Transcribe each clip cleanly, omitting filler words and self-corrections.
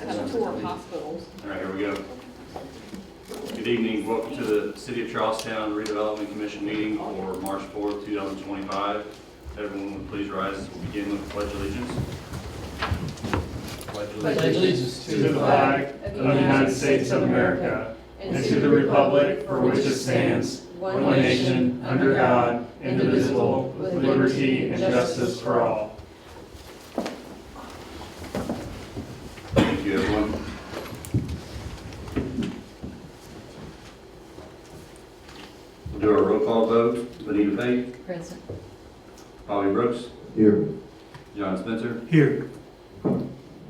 kind of tour of hospitals. All right, here we go. Good evening. Welcome to the City of Charlestown Redevelopment Commission meeting for March 4th, 2025. Everyone would please rise as we begin with the Pledge of Allegiance. Pledge allegiance to the flag of the United States of America and to the republic for which it stands, one nation, under God, indivisible, with liberty and justice for all. Thank you, everyone. We'll do our roll call vote. Benita Pate, Present. Bobby Brooks, Here. John Spencer, Here.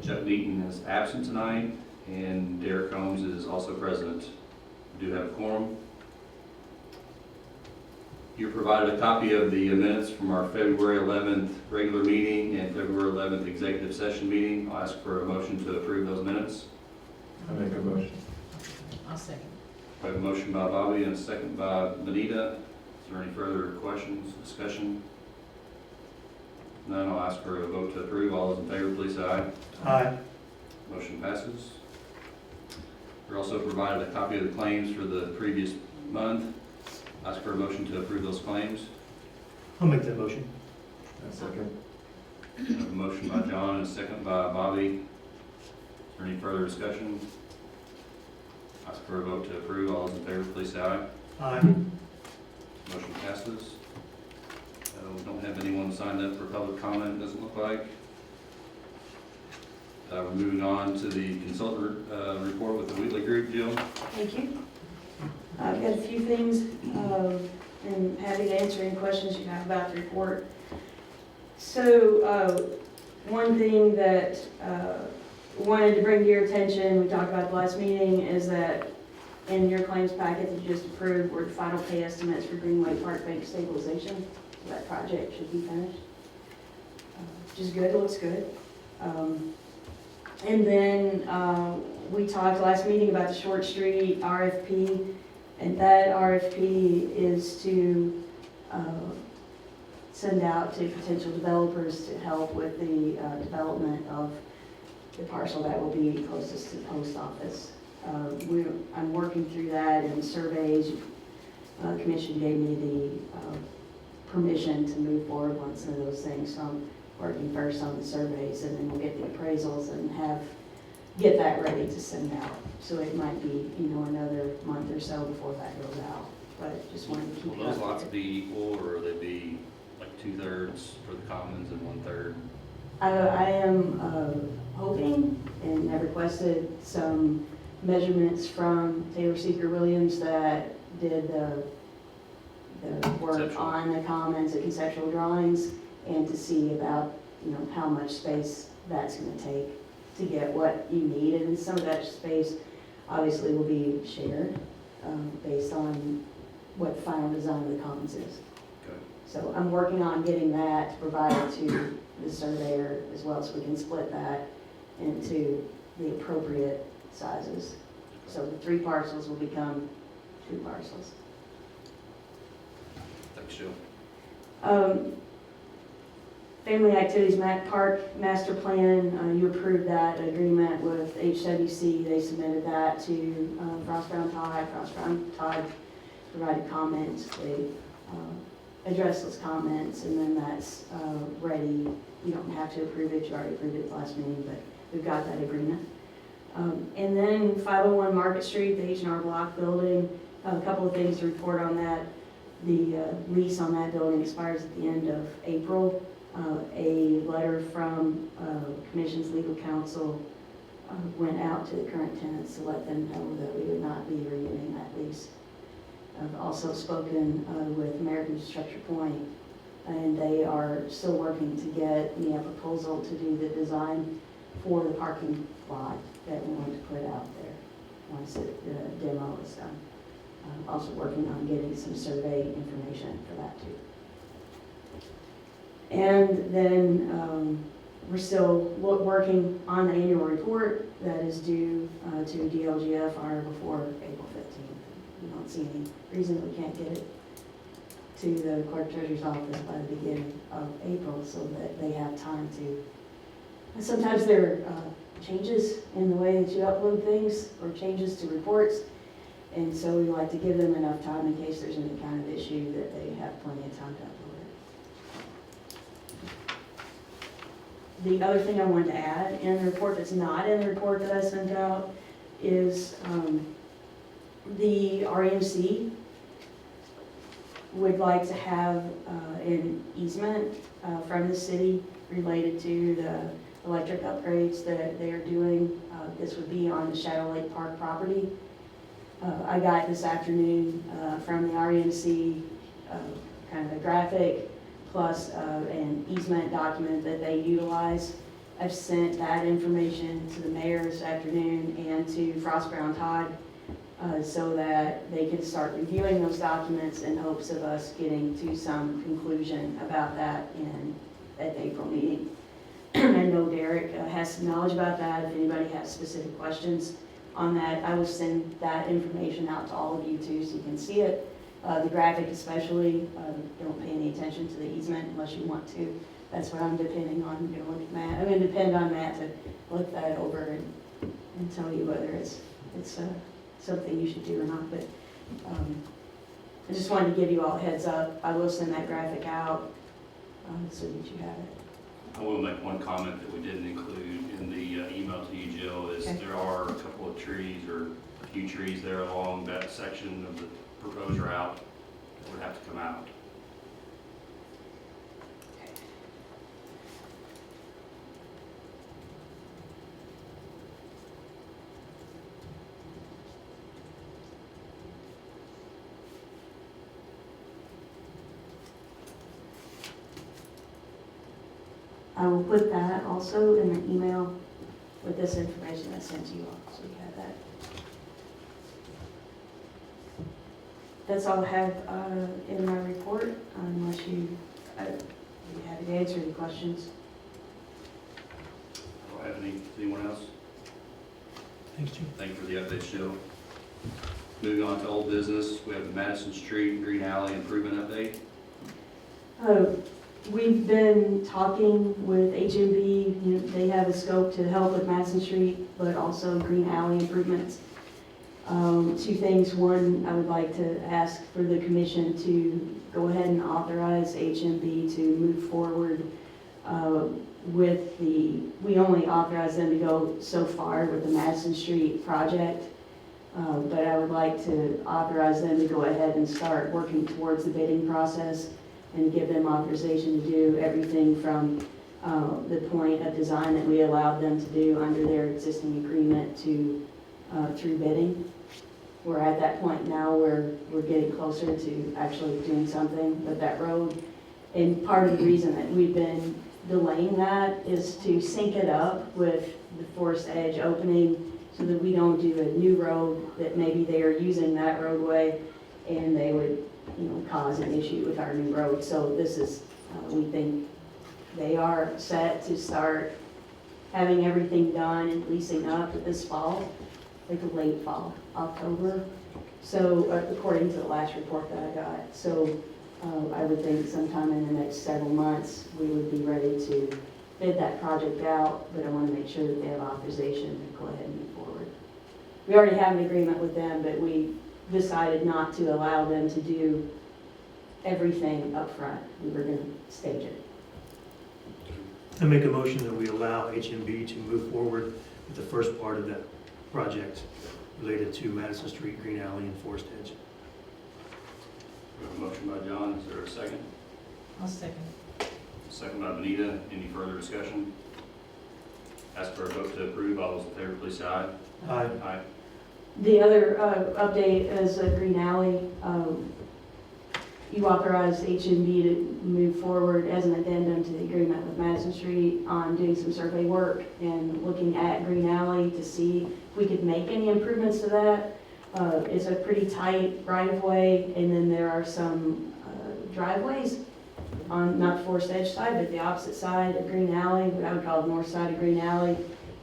Chuck Deaton is absent tonight, and Derek Combs is also present. We do have a quorum. You provided a copy of the minutes from our February 11th regular meeting and February 11th executive session meeting. I'll ask for a motion to approve those minutes. I make a motion. I'll second. We have a motion by Bobby and a second by Benita. Is there any further questions, discussion? None, I'll ask for a vote to approve. All those in favor, please say aye. Aye. Motion passes. We're also provided a copy of the claims for the previous month. Ask for a motion to approve those claims. I'll make that motion. A second. We have a motion by John and a second by Bobby. Is there any further discussion? Ask for a vote to approve. All those in favor, please say aye. Aye. Motion passes. We don't have anyone signed up for public comment, doesn't look like. We're moving on to the consultant report with the Wheatley Group. Jill? Thank you. I've got a few things, and happy to answer any questions you have about the report. So, one thing that wanted to bring to your attention, we talked about the last meeting, is that in your claims packet that you just approved were the final pay estimates for Greenway Park Bank stabilization. So that project should be finished, which is good, looks good. And then we talked last meeting about the Short Street RFP, and that RFP is to send out to potential developers to help with the development of the parcel that will be closest to the post office. I'm working through that and surveys. Commission gave me the permission to move forward on some of those things. So I'm working first on the surveys, and then we'll get the appraisals and get that ready to send out. So it might be, another month or so before that goes out. But just wanted to keep. Will those lots be equal, or will they be like 2/3 for the commons and 1/3? I am hoping, and have requested some measurements from Taylor Seeker Williams that did the work Conceptual. on the commons and conceptual drawings, and to see about, how much space that's going to take to get what you need. And some of that space obviously will be shared based on what the final design of the commons is. Okay. So I'm working on getting that provided to the surveyor as well, so we can split that into the appropriate sizes. So the 3 parcels will become 2 parcels. Thanks, Jill. Family Activities Park Master Plan, you approved that agreement with HWC. They submitted that to Frost Brown Todd. Frost Brown Todd provided comments. They addressed those comments, and then that's ready. You don't have to approve it. You already approved it last meeting, but we've got that agreement. And then 501 Market Street, the H&R Block building, a couple of things to report on that. The lease on that building expires at the end of April. A letter from Commission's legal counsel went out to the current tenants to let them know that we would not be renewing that lease. I've also spoken with American Structure Point, and they are still working to get me a proposal to do the design for the parking lot that we want to put out there once the demo is done. I'm also working on getting some survey information for that too. And then we're still working on the annual report that is due to DLGF on or before April 15th. We don't see any reason we can't get it to the clerk treasurer's office by the beginning of April so that they have time to. And sometimes they're changes in the way that you upload things or changes to reports. And so we like to give them enough time in case there's any kind of issue that they have plenty of time to upload it. The other thing I wanted to add in the report that's not in the report that I sent out is the REMC would like to have an easement from the city related to the electric upgrades that they are doing. This would be on the Shadow Lake Park property. I got this afternoon from the REMC kind of a graphic plus an easement document that they utilize. I've sent that information to the mayor this afternoon and to Frost Brown Todd so that they can start reviewing those documents in hopes of us getting to some conclusion about that at the April meeting. I know Derek has some knowledge about that. If anybody has specific questions on that, I will send that information out to all of you too so you can see it. The graphic especially, don't pay any attention to the easement unless you want to. That's what I'm depending on doing with Matt. I'm going to depend on Matt to look that over and tell you whether it's something you should do or not. But I just wanted to give you all a heads up. I will send that graphic out so that you have it. I will make one comment that we didn't include in the email to you, Jill, is Okay. there are a couple of trees or a few trees there along that section of the proposed route that would have to come out. I will put that also in the email with this information I sent to you all, so you have that. That's all I have in my report, unless I'd be happy to answer any questions. Do I have anyone else? Thanks, Jim. Thank you for the update, Jill. Moving on to old business, we have the Madison Street Green Alley improvement update. We've been talking with HMB. You know, they have a scope to help with Madison Street, but also Green Alley improvements. Two things. One, I would like to ask for the commission to go ahead and authorize HMB to move forward with we only authorize them to go so far with the Madison Street project, but I would like to authorize them to go ahead and start working towards the bidding process and give them authorization to do everything from the point of design that we allowed them to do under their existing agreement to through bidding. We're at that point now where we're getting closer to actually doing something with that road. And part of the reason that we've been delaying that is to sync it up with the Forest Edge opening so that we don't do a new road that maybe they are using that roadway and they would, you know, cause an issue with our new road. So this is, we think they are set to start having everything done and leasing up this fall, like a late fall, October. So according to the last report that I got. So I would think sometime in the next several months, we would be ready to bid that project out, but I want to make sure that they have authorization to go ahead and move forward. We already have an agreement with them, but we decided not to allow them to do everything up front. We were going to stage it. I make a motion that we allow HMB to move forward with the first part of that project related to Madison Street, Green Alley, and Forest Edge. We have a motion by John, is there a second? I'll second. Second by Benita, any further discussion? Ask for a vote to approve, all those in favor, please say aye. Aye. Aye. The other update is Green Alley. You authorized HMB to move forward as an addendum to the agreement with Madison Street on doing some survey work and looking at Green Alley to see if we could make any improvements to that. It's a pretty tight right-of-way, and then there are some driveways on not the Forest Edge side, but the opposite side of Green Alley, what I would call the north side of Green Alley,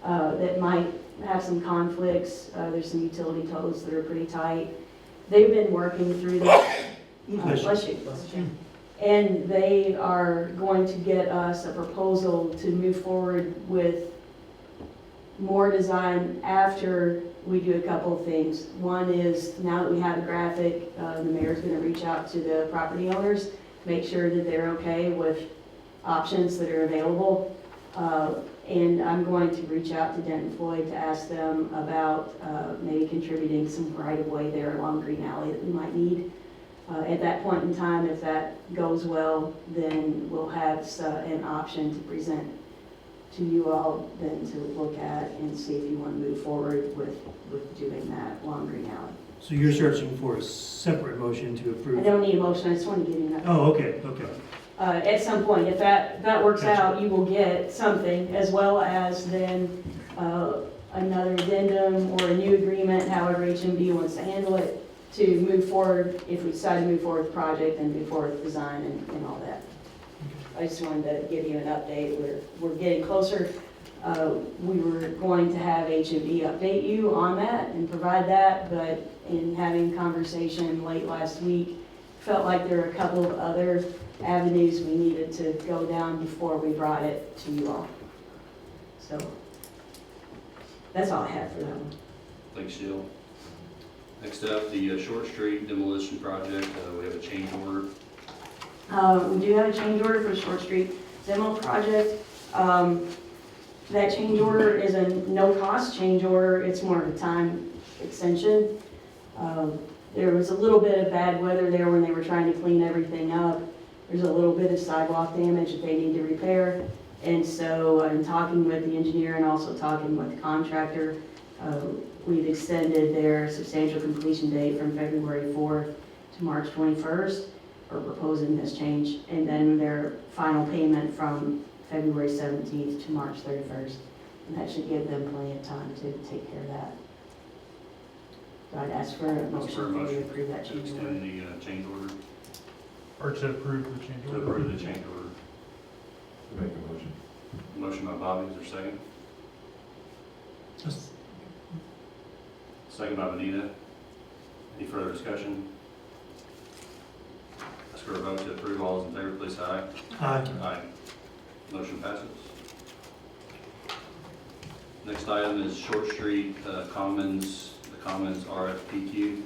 that might have some conflicts. There's some utility poles that are pretty tight. They've been working through that. Bless you. And they are going to get us a proposal to move forward with more design after we do a couple of things. One is, now that we have a graphic, the mayor's gonna reach out to the property owners, make sure that they're okay with options that are available. And I'm going to reach out to Denton Floyd to ask them about maybe contributing some right-of-way there along Green Alley that we might need. At that point in time, if that goes well, then we'll have an option to present to you all then to look at and see if you want to move forward with doing that along Green Alley. So you're searching for a separate motion to I approve? don't need a motion, I just want to give you an update. Oh, okay, okay. At some point, if that works Gotcha. out, you will get something, as well as then another addendum or a new agreement, however HMD wants to handle it, to move forward, if we decide to move forward with the project and move forward with design and all that. I just wanted to give you an update. We're getting closer. We were going to have HMD update you on that and provide that, but in having conversation late last week, felt like there were a couple of other avenues we needed to go down before we brought it to you all. So that's all I have for that one. Thanks, Jill. Next up, the Short Street demolition project. We have a change order. We do have a change order for Short Street demo project. That change order is a no-cost change order. It's more of a time extension. There was a little bit of bad weather there when they were trying to clean everything up. There's a little bit of sidewalk damage that they need to repair. And so I'm talking with the engineer and also talking with the contractor. We've extended their substantial completion date from February 4th to March 21st, or proposing this change, and then their final payment from February 17th to March 31st. And that should give them plenty of time to take care of that. So I'd ask for a Ask for a motion for you to motion approve that to change order. extend the change order, Or to approve the change to approve the change order. I make a motion. Motion by Bobby, is there a second? Second by Benita. Any further discussion? Ask for a vote to approve. All those in favor, please say aye. Aye. Aye. Motion passes. Next item is Short Street Commons, the Commons RFPQ.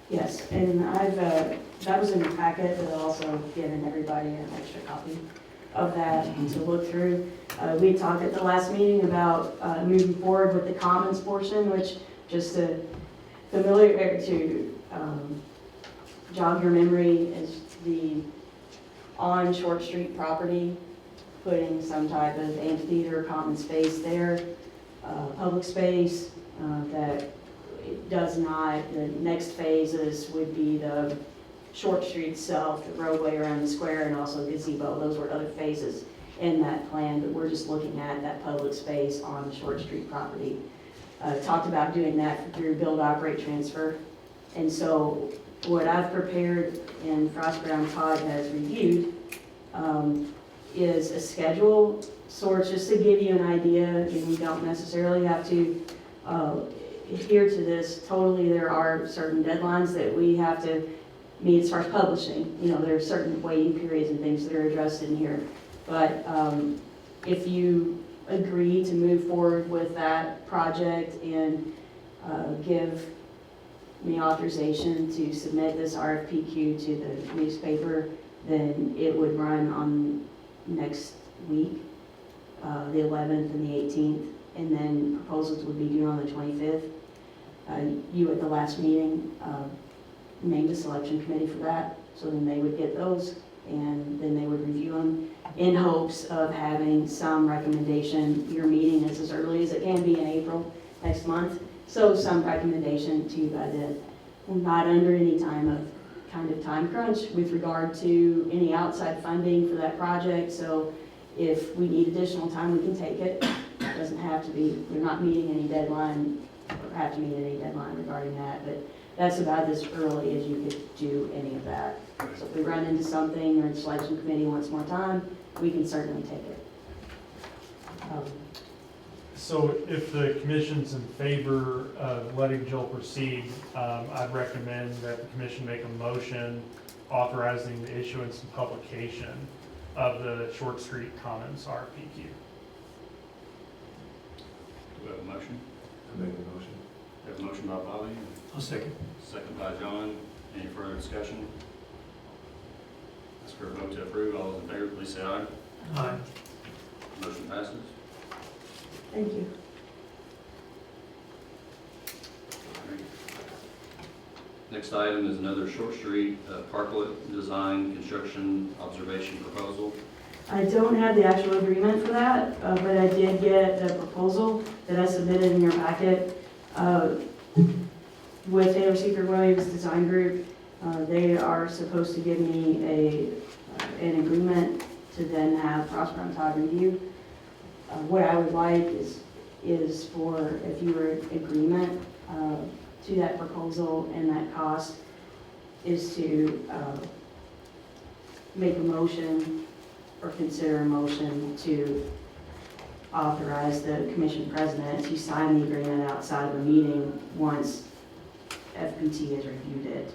Yes, and that was in the packet, but I've also given everybody an extra copy of that to look through. We talked at the last meeting about moving forward with the Commons portion, which, just to jog your memory, is the on Short Street property, putting some type of amphitheater, common space there, public space that it does not, the next phases would be the Short Street itself, the roadway around the square, and also gazebo. Those were other phases in that plan, but we're just looking at that public space on the Short Street property. Talked about doing that through build, operate, transfer. And so what I've prepared and Frost Brown Todd has reviewed is a schedule, sort just to give you an idea, and you don't necessarily have to adhere to this totally. There are certain deadlines that we have to meet as far as publishing. You know, there are certain waiting periods and things that are addressed in here. But if you agree to move forward with that project and give me authorization to submit this RFPQ to the newspaper, then it would run on next week, the 11th and the 18th, and then proposals would be due on the 25th. You at the last meeting named a selection committee for that, so then they would get those, and then they would review them in hopes of having some recommendation. Your meeting is as early as it can be in April next month, so some recommendation to you by then. We're not under any kind of time crunch with regard to any outside funding for that project, so if we need additional time, we can take it. It doesn't have to be, we're not meeting any deadline, or have to meet any deadline regarding that, but that's about as early as you could do any of that. So if we run into something or the selection committee wants more time, we can certainly take it. So if the commission's in favor of letting Jill proceed, I'd recommend that the commission make a motion authorizing the issuance and publication of the Short Street Commons RFPQ. We have a motion. I make a motion. We have a motion by Bobby, I'll second. second by John. Any further discussion? Ask for a vote to approve. All those in favor, please say aye. Aye. Motion passes. Thank you. Next item is another Short Street parklet design construction observation proposal. I don't have the actual agreement for that, but I did get a proposal that I submitted in your packet with Taylor Seeker Williams Design Group. They are supposed to give me an agreement to then have Prosper and Todd review. What I would like is for, if you were in agreement to that proposal and that cost, is to make a motion or consider a motion to authorize the commission president to sign the agreement outside of a meeting once FPT has reviewed it.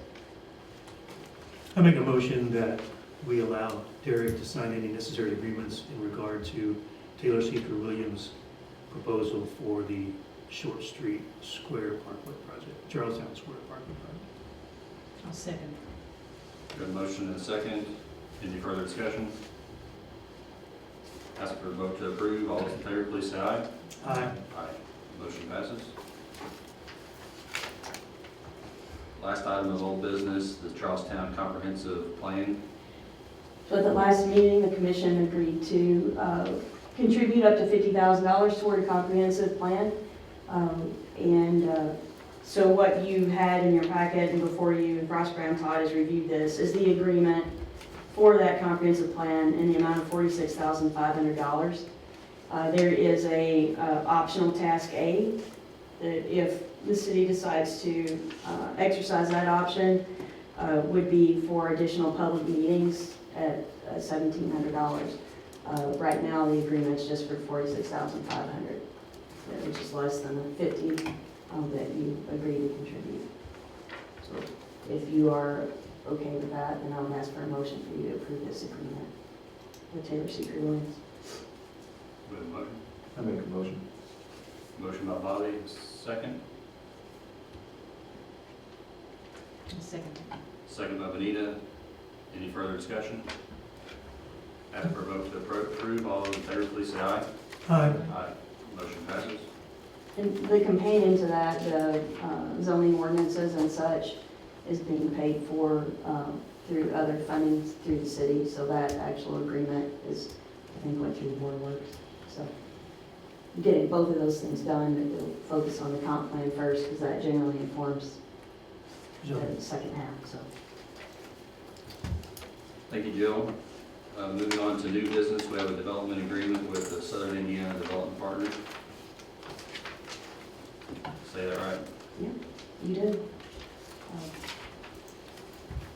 I make a motion that we allow Derek to sign any necessary agreements in regard to Taylor Seeker Williams' proposal for the Short Street Square Parkway project, Charlestown Square Parkway project. I'll second. We have a motion and a second. Any further discussion? Ask for a vote to approve. All those in favor, please say aye. Aye. Aye. Motion passes. Last item of old business, the Charlestown Comprehensive Plan. So at the last meeting, the commission agreed to contribute up to $50,000 toward a comprehensive plan. So what you had in your packet and before you, Prosper and Todd has reviewed this, is the agreement for that comprehensive plan in the amount of $46,500. There is a optional task A that if the city decides to exercise that option, would be for additional public meetings at $1,700. Right now, the agreement's just for $46,500, which is less than the $50,000 that you agreed to contribute. So if you are okay with that, then I would ask for a motion for you to approve this agreement with Taylor Seeker Williams. We have a motion. I make a motion. Motion by Bobby, second. I'll second. Second by Benita. Any further discussion? Ask for a vote to approve. All those in favor, please say aye. Aye. Aye. Motion passes. And the companion to that, the zoning ordinances and such, is being paid for through other funding through the city. So that actual agreement is, I think, went through the board of works. So getting both of those things done, but we'll focus on the comp plan first because that generally informs the second half. So Thank you, Jill. Moving on to new business, we have a development agreement with the Southern Indiana Development Partners. Say that right? you did.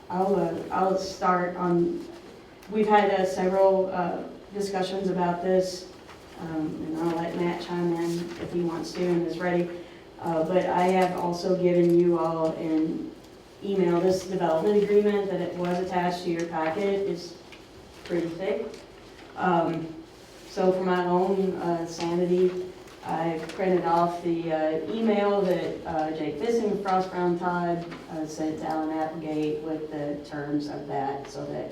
I'll start on. We've had several discussions about this, and I'll let Matt chime in if he wants to and is ready. But I have also given you all an email, this development agreement that it was attached to your packet. It's pretty thick. So for my own sanity, I printed off the email that Jake Bissing of Frost Brown Todd sent to Alan Applegate with the terms of that, so that,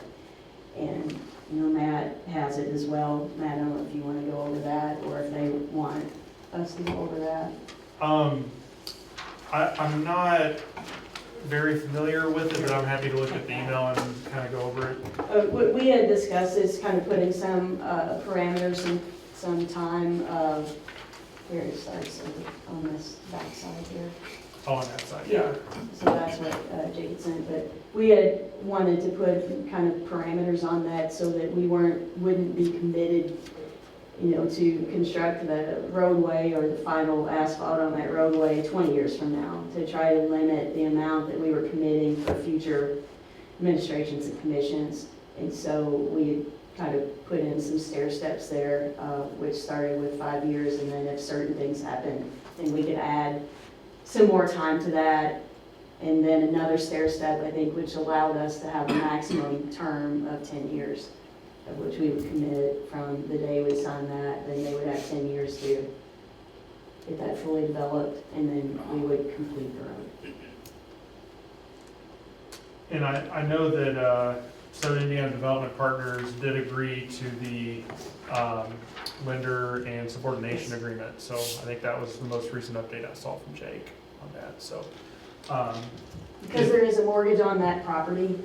and Matt has it as well. Matt, I don't know if you want to go over that or if they want us to go over that. I'm not very familiar with it, but I'm happy to look at the email and kind of go over it. We had discussed this, kind of putting some parameters and some time of where it starts on this back side here. Oh, on that side, Yeah, so that's what Jake had sent, but we had wanted to put kind of parameters on that so that we wouldn't be committed, to construct the roadway or the final asphalt on that roadway 20 years from now, to try to limit the amount that we were committing for future administrations and commissions. And so we kind of put in some stair steps there, which started with 5 years, and then if certain things happen, then we could add some more time to that, and then another stair step, I think, which allowed us to have a maximum term of 10 years, of which we would commit from the day we signed that, then they would have 10 years to get that fully developed, and then we would complete the road. And I know that Southern Indiana Development Partners did agree to the lender and subordination agreement. So I think that was the most recent update I saw from Jake on that, so. Because there is a mortgage on that property,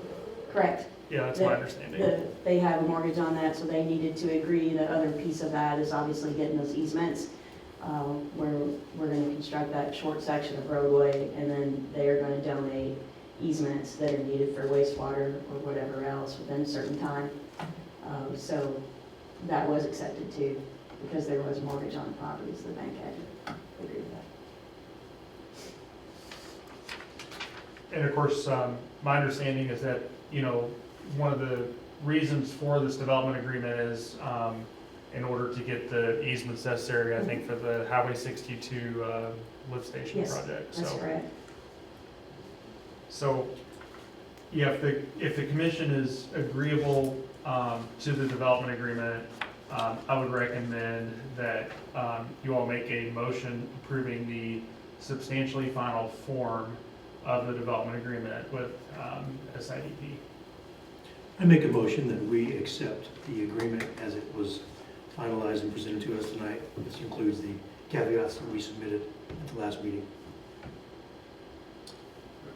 correct? Yeah, that's my understanding. They have a mortgage on that, so they needed to agree. The other piece of that is obviously getting those easements, where we're gonna construct that short section of roadway, and then they are gonna donate easements that are needed for wastewater or whatever else within a certain time. So that was accepted too, because there was a mortgage on the property, so the bank had to agree with that. And of course, my understanding is that, you know, one of the reasons for this development agreement is in order to get the easements necessary, I think, for the Highway 62 lift station Yes, project. That's So, correct. so, yeah, if the commission is agreeable to the development agreement, I would recommend that you all make a motion approving the substantially final form of the development agreement with SIDP. I make a motion that we accept the agreement as it was finalized and presented to us tonight. This includes the caveats that we submitted at the last meeting.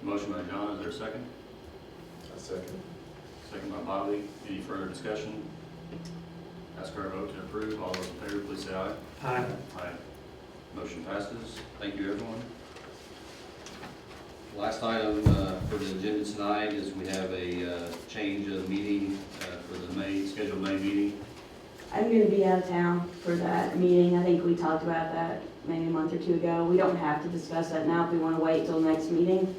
Motion by John, is there a second? A second. Second by Bobby. Any further discussion? Ask our vote to approve. All those in favor, please say aye. Aye. Aye. Motion passes. Thank you, everyone. Last item for the agenda tonight is we have a change of meeting for the scheduled May meeting. I'm gonna be out of town for that meeting. I think we talked about that maybe a month or two ago. We don't have to discuss that now if we wanna wait till next meeting.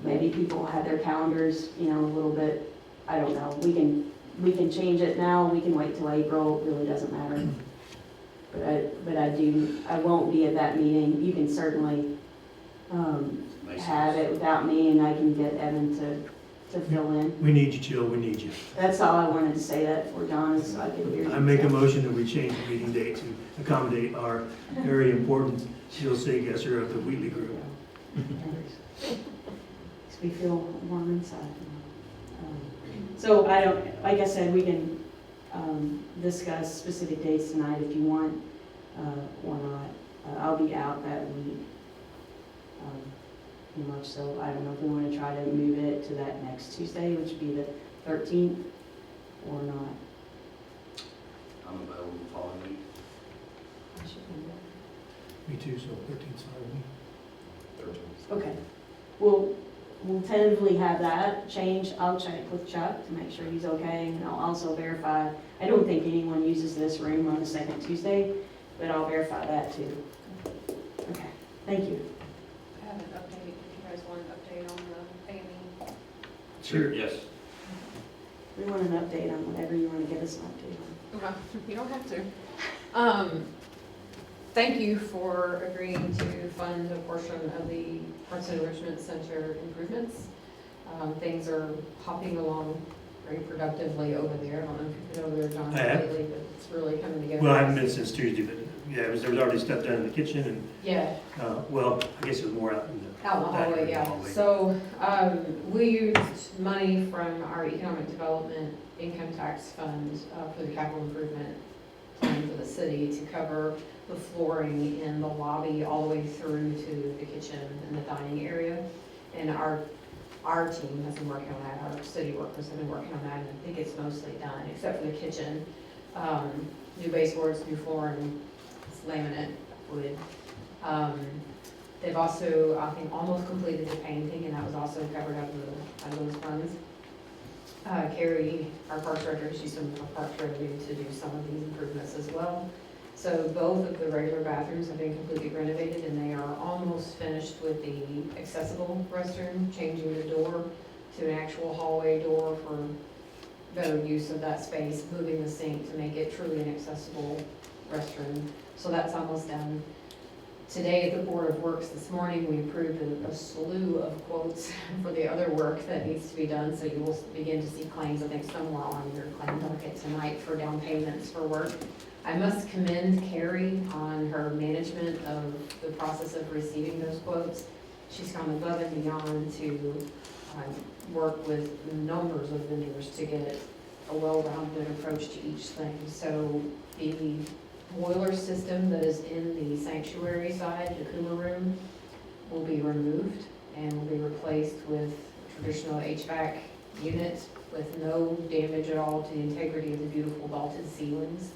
Maybe people have their calendars, you know, a little bit, I don't know. We can change it now, we can wait till April, it really doesn't matter. But I won't be at that meeting. You can certainly, May have it without me, and I can get Evan to fill in. We need you, Jill, we need you. That's all I wanted to say that for, John, is so I could hear you. I make a motion that we change the meeting date to accommodate our very important Jill Saygesser of the Wheatley Group. Makes me feel warm inside. So I don't, like I said, we can discuss specific dates tonight if you want, or not. I'll be out that week. Pretty much, so I don't know if we want to try to move it to that next Tuesday, which would be the 13th, or not. I'm available the following week. I should be there. Me too, so 13's fine with me. 13. Okay, we'll tentatively have that change. I'll check with Chuck to make sure he's okay, and I'll also verify. I don't think anyone uses this room on the second Tuesday, but I'll verify that too. Okay, thank you. I have an update, if you guys want an update on the family. Sure. Yes. We want an update on whatever you want to give us an update on. Well, you don't have to. Thank you for agreeing to fund a portion of the Arts and Enrichment Center improvements. Things are hopping along very productively over there. I don't know if you've been over there, John, I have. lately, but it's really coming together. Well, I haven't been since Tuesday, but yeah, there was already stuff done in the kitchen and, Yeah, well, I guess it was more out in the. out in the dining room hallway, yeah. hallway. So, we used money from our economic development income tax fund for the capital improvement plan for the city to cover the flooring in the lobby all the way through to the kitchen and the dining area. And our team has been working on that, our city workers have been working on that, and I think it's mostly done, except for the kitchen. New baseboards, new flooring, laminate, wood. They've also, I think, almost completed the painting, and that was also covered out of those funds. Carrie, our parks director, she's some parks revenue to do some of these improvements as well. So both of the regular bathrooms have been completely renovated, and they are almost finished with the accessible restroom, changing the door to an actual hallway door for better use of that space, moving the sink to make it truly an accessible restroom. So that's almost done. Today at the Board of Works this morning, we approved a slew of quotes for the other work that needs to be done. So you will begin to see claims, I think somewhere on your claim docket tonight for down payments for work. I must commend Carrie on her management of the process of receiving those quotes. She's gone above and beyond to work with numbers of vendors to get a well-rounded approach to each thing. So the boiler system that is in the sanctuary side, the cooler room, will be removed and will be replaced with traditional HVAC unit with no damage at all to the integrity of the beautiful vaulted ceilings.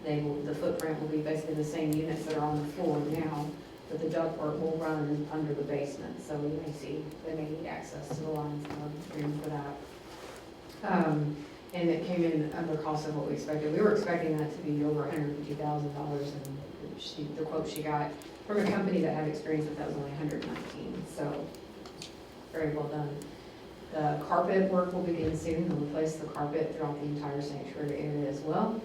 The footprint will be basically the same units that are on the floor now, but the ductwork will run under the basement. So you may see, they may need access to the lines and room for that. And it came in under cost of what we expected. We were expecting that to be over $150,000, and the quote she got from a company that had experience with that was only $119. So very well done. The carpet work will begin soon. They'll replace the carpet throughout the entire sanctuary area as well.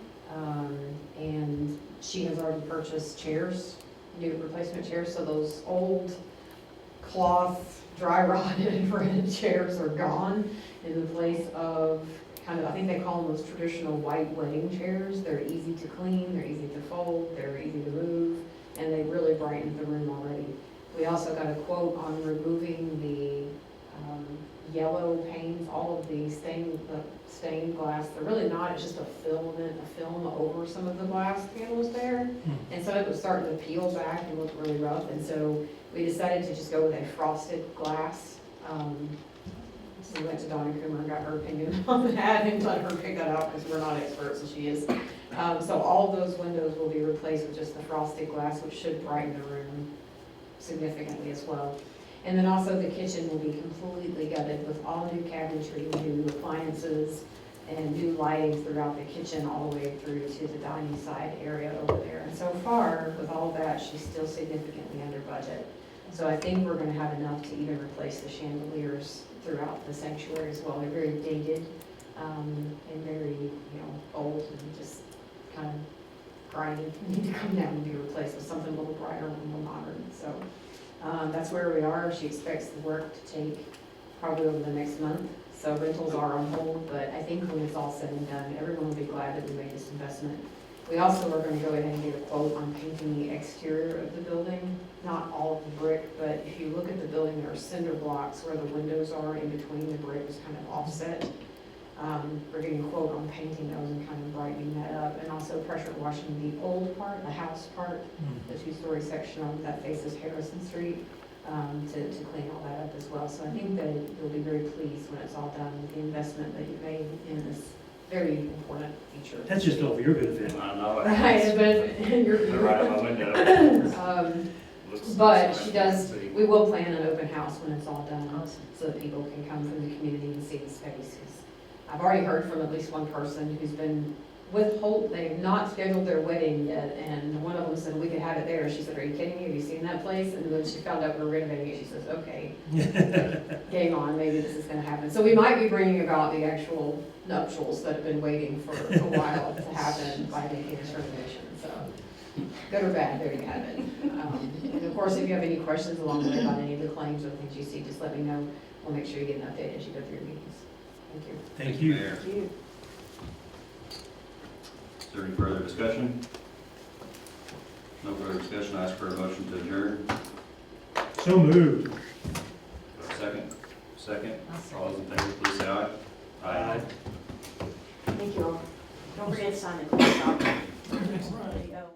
And she has already purchased chairs, new replacement chairs. So those old cloth, dry rotted rented chairs are gone in the place of I think they call them those traditional white wedding chairs. They're easy to clean, they're easy to fold, they're easy to move, and they really brighten the room already. We also got a quote on removing the yellow panes, all of the stained glass. They're really not, it's just a film over some of the glass panels there. And so it was starting to peel back and look really rough, and so we decided to just go with a frosted glass. We went to Donna Coomer and got her opinion on that and let her pick that out because we're not experts and she is. So all of those windows will be replaced with just the frosted glass, which should brighten the room significantly as well. And then also the kitchen will be completely gutted with all new cabinetry, new appliances, and new lighting throughout the kitchen all the way through to the dining side area over there. And so far, with all that, she's still significantly under budget. So I think we're going to have enough to even replace the chandeliers throughout the sanctuary as well. They're very dated and very, old and just kind of grimy. Need to come down and be replaced with something a little brighter and more modern. So that's where we are. She expects the work to take probably over the next month. So rentals are on hold, but I think when it's all said and done, everyone will be glad that we made this investment. We also are going to go ahead and get a quote on painting the exterior of the building. Not all of the brick, but if you look at the building, there are cinder blocks where the windows are in between the brick is kind of offset. We're getting a quote on painting those and kind of brightening that up, and also pressure washing the old part, the house part, the two-story section of that faces Harrison Street, to clean all that up as well. So I think that you'll be very pleased when it's all done with the investment that you've made in this very important feature. That's just over your benefit. I know. Right, but They're right on my window. But she does, we will plan an open house when it's all done, so that people can come from the community and see the space. I've already heard from at least one person who's been with Holt. They have not scheduled their wedding yet, and one of them said we could have it there. She said, "Are you kidding me? Have you seen that place?" And when she found out we were renovating it, she says, "Okay, game on. Maybe this is going to happen." So we might be bringing about the actual nuptials that have been waiting for a while to happen by making this renovation. So good or bad, there you have it. And of course, if you have any questions along the way about any of the claims or things you see, just let me know. We'll make sure you get an update as you go through your meetings. Thank you. Thank you. Mayor. Thank you. Is there any further discussion? No further discussion. I ask for a motion to adjourn. So moved. Second. Second. All those in favor, please say aye. Aye. Thank you all. Don't forget to sign the clock.